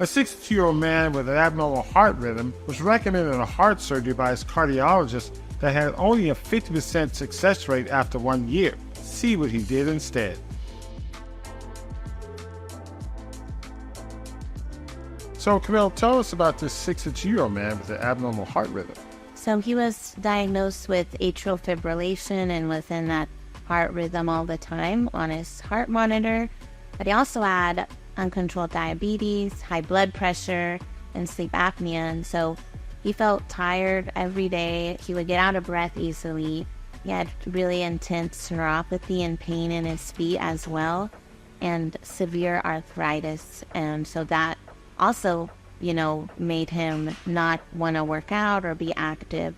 A 62-year-old man with an abnormal heart rhythm was recommended a heart surgery by his cardiologist that had only a 50% success rate after 1 year. See what he did instead. So, Camille, tell us about this 62-year-old man with an abnormal heart rhythm. So he was diagnosed with atrial fibrillation and was in that heart rhythm all the time on his heart monitor. But he also had uncontrolled diabetes, high blood pressure, and sleep apnea. And so he felt tired every day. He would get out of breath easily. He had really intense neuropathy and pain in his feet as well, and severe arthritis. And so that also, made him not want to work out or be active.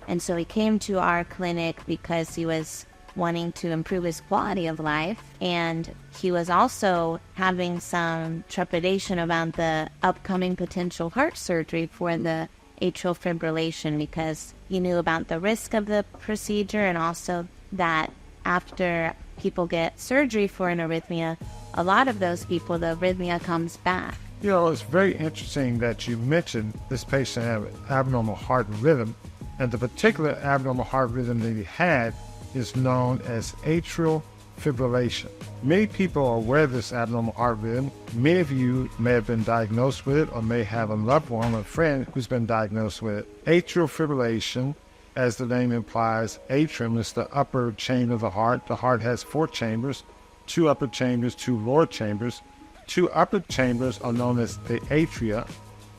And so he came to our clinic because he was wanting to improve his quality of life. And he was also having some trepidation about the upcoming potential heart surgery for the atrial fibrillation, because he knew about the risk of the procedure, and also that after people get surgery for an arrhythmia, a lot of those people, the arrhythmia comes back. It's very interesting that you mentioned this patient had an abnormal heart rhythm, and the particular abnormal heart rhythm that he had is known as atrial fibrillation. Many people are aware of this abnormal heart rhythm. Many of you may have been diagnosed with it or may have a loved one or a friend who's been diagnosed with it. Atrial fibrillation, as the name implies, atrium is the upper chamber of the heart. The heart has 4 chambers, 2 upper chambers, 2 lower chambers. 2 upper chambers are known as the atria,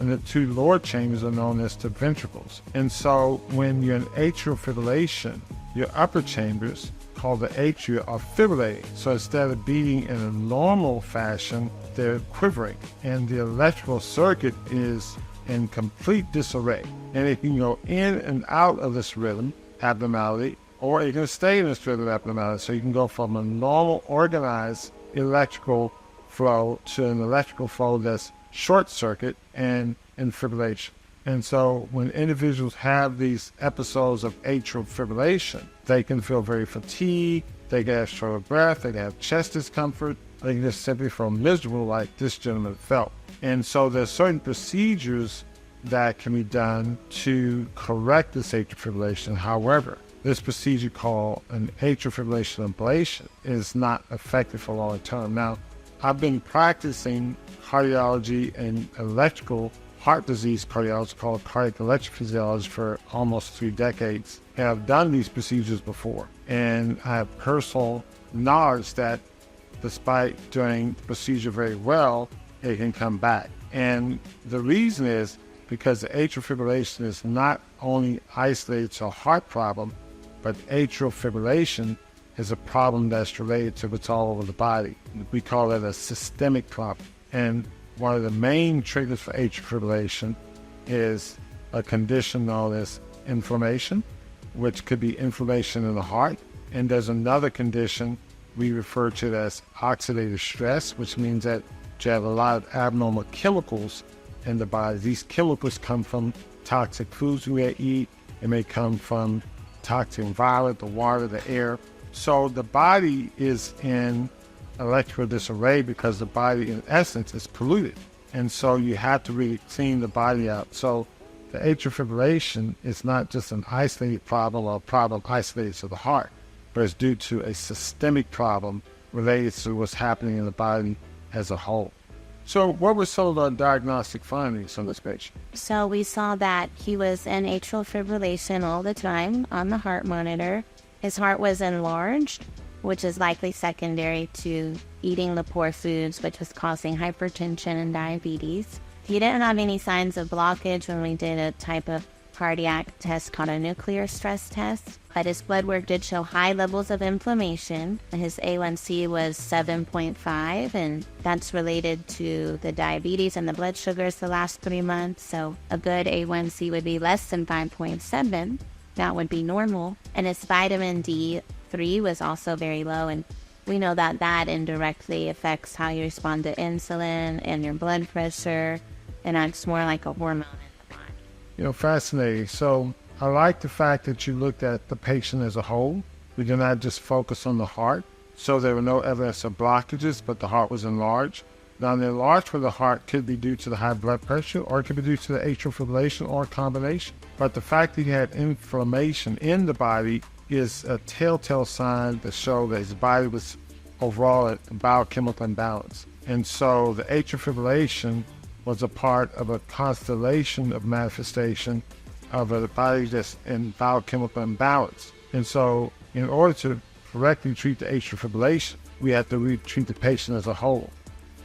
and the 2 lower chambers are known as the ventricles. And so when you're in atrial fibrillation, your upper chambers, called the atria, are fibrillating. So instead of beating in a normal fashion, they're quivering, and the electrical circuit is in complete disarray. And it can go in and out of this rhythm abnormality, or it can stay in this rhythm abnormality. So you can go from a normal, organized electrical flow to an electrical flow that's short circuit and in fibrillation. And so when individuals have these episodes of atrial fibrillation, they can feel very fatigued, they can have short of breath, they can have chest discomfort, they can just simply feel miserable like this gentleman felt. And so there's certain procedures that can be done to correct this atrial fibrillation. However, this procedure called an atrial fibrillation ablation is not effective for long term. Now, I've been practicing cardiology and electrical heart disease cardiology, called cardiac electrophysiology, for almost 3 decades. And I've done these procedures before. And I have personal knowledge that despite doing the procedure very well, it can come back. And the reason is because the atrial fibrillation is not only isolated to a heart problem, but atrial fibrillation is a problem that's related to what's all over the body. We call it a systemic problem. And one of the main triggers for atrial fibrillation is a condition known as inflammation, which could be inflammation in the heart. And there's another condition we refer to as oxidative stress, which means that you have a lot of abnormal chemicals in the body. These chemicals come from toxic foods we may eat. It may come from toxic environment, the water, the air. So the body is in electrical disarray because the body, in essence, is polluted. And so you have to really clean the body out. So the atrial fibrillation is not just an isolated problem or a problem isolated to the heart, but it's due to a systemic problem related to what's happening in the body as a whole. So what were some of the diagnostic findings on this patient? So we saw that he was in atrial fibrillation all the time on the heart monitor. His heart was enlarged, which is likely secondary to eating the poor foods, which was causing hypertension and diabetes. He didn't have any signs of blockage when we did a type of cardiac test called a nuclear stress test, but his blood work did show high levels of inflammation. His A1C was 7.5, and that's related to the diabetes and the blood sugars the last 3 months. So a good A1C would be less than 5.7. That would be normal. And his vitamin D3 was also very low, and we know that that indirectly affects how you respond to insulin and your blood pressure, and acts more like a hormone in the body. Fascinating. So I like the fact that you looked at the patient as a whole. We did not just focus on the heart. So there were no evidence of blockages, but the heart was enlarged. Now, the enlargement of the heart could be due to the high blood pressure, or it could be due to the atrial fibrillation, or a combination. But the fact that he had inflammation in the body is a telltale sign to show that his body was overall at biochemical imbalance. And so the atrial fibrillation was a part of a constellation of manifestation of a body that's in biochemical imbalance. And so in order to correctly treat the atrial fibrillation, we have to treat the patient as a whole.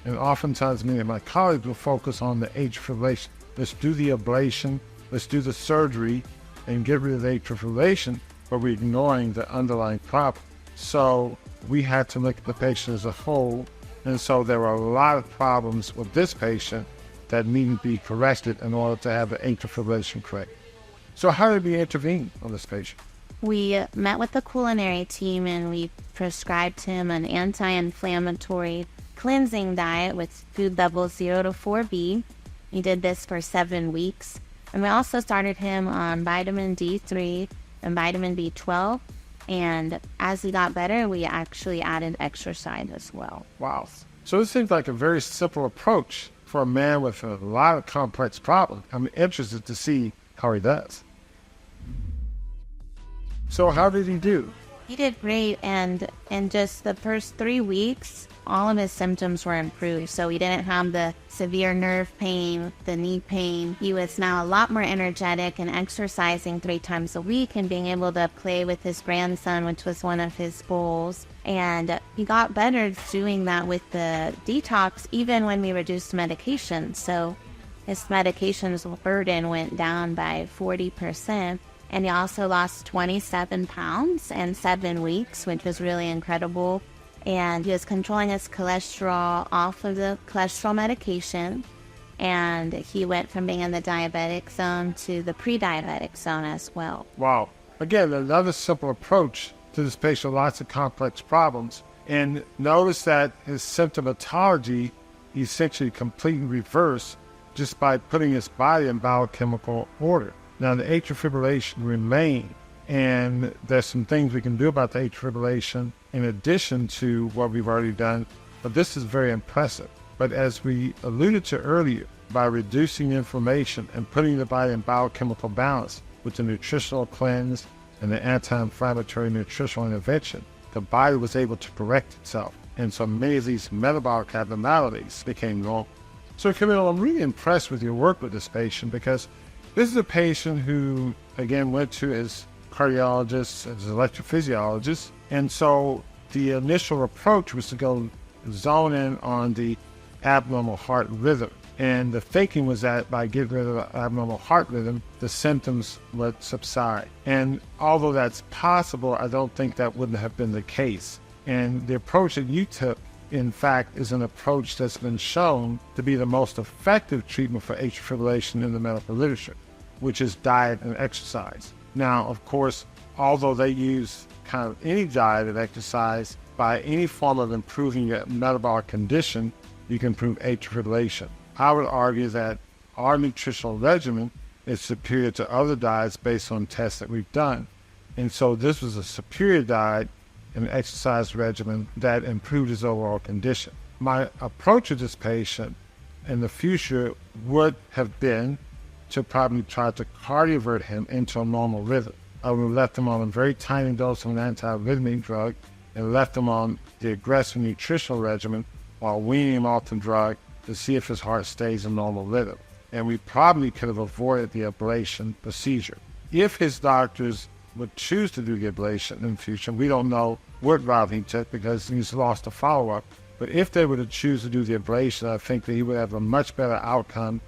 And oftentimes many of my colleagues will focus on the atrial fibrillation. Let's do the ablation, let's do the surgery and get rid of the atrial fibrillation, but we're ignoring the underlying problem. So we had to look at the patient as a whole. And so there were a lot of problems with this patient that needed to be corrected in order to have the atrial fibrillation correct. So how did we intervene on this patient? We met with the culinary team and we prescribed him an anti-inflammatory cleansing diet with food levels 0 to 4B. We did this for 7 weeks. And we also started him on vitamin D3 and vitamin B12. And as he got better, we actually added exercise as well. Wow. So this seems like a very simple approach for a man with a lot of complex problems. I'm interested to see how he does. So how did he do? He did great, and in just the first 3 weeks, all of his symptoms were improved. So he didn't have the severe nerve pain, the knee pain. He was now a lot more energetic and exercising 3 times a week and being able to play with his grandson, which was one of his goals. And he got better doing that with the detox, even when we reduced medication. So his medications burden went down by 40%. And he also lost 27 pounds in 7 weeks, which was really incredible. And he was controlling his cholesterol off of the cholesterol medication. And he went from being in the diabetic zone to the pre-diabetic zone as well. Wow. Again, another simple approach to this patient with lots of complex problems. And notice that his symptomatology essentially completely reversed just by putting his body in biochemical order. Now, the atrial fibrillation remained, and there's some things we can do about the atrial fibrillation in addition to what we've already done, but this is very impressive. But as we alluded to earlier, by reducing inflammation and putting the body in biochemical balance with the nutritional cleanse and the anti-inflammatory nutritional intervention, the body was able to correct itself. And so many of these metabolic abnormalities became normal. So Camille, I'm really impressed with your work with this patient, because this is a patient who, again, went to his cardiologist, his electrophysiologist, and so the initial approach was to go zone in on the abnormal heart rhythm. And the thinking was that by getting rid of the abnormal heart rhythm, the symptoms would subside. And although that's possible, I don't think that wouldn't have been the case. And the approach that you took, in fact, is an approach that's been shown to be the most effective treatment for atrial fibrillation in the medical literature, which is diet and exercise. Now, of course, although they use kind of any diet and exercise, by any form of improving your metabolic condition, you can improve atrial fibrillation. I would argue that our nutritional regimen is superior to other diets based on tests that we've done. And so this was a superior diet and exercise regimen that improved his overall condition. My approach to this patient in the future would have been to probably try to cardiovert him into a normal rhythm. I would have left him on a very tiny dose of an antiarrhythmic drug and left him on the aggressive nutritional regimen while weaning him off the drug to see if his heart stays in normal rhythm. And we probably could have avoided the ablation procedure. If his doctors would choose to do the ablation in the future, we don't know what route he took because he's lost a follow-up. But if they were to choose to do the ablation, I think that he would have a much better outcome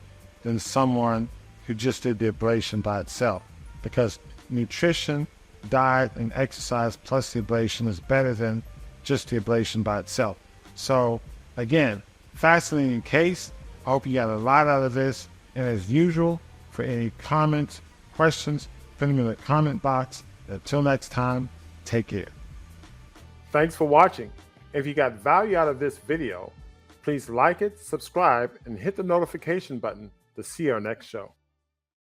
than someone who just did the ablation by itself. Because nutrition, diet, and exercise plus the ablation is better than just the ablation by itself. So again, fascinating case. I hope you got a lot out of this. And as usual, for any comments, questions, put them in the comment box. Until next time, take care. Thanks for watching. If you got value out of this video, please like it, subscribe, and hit the notification button to see our next show.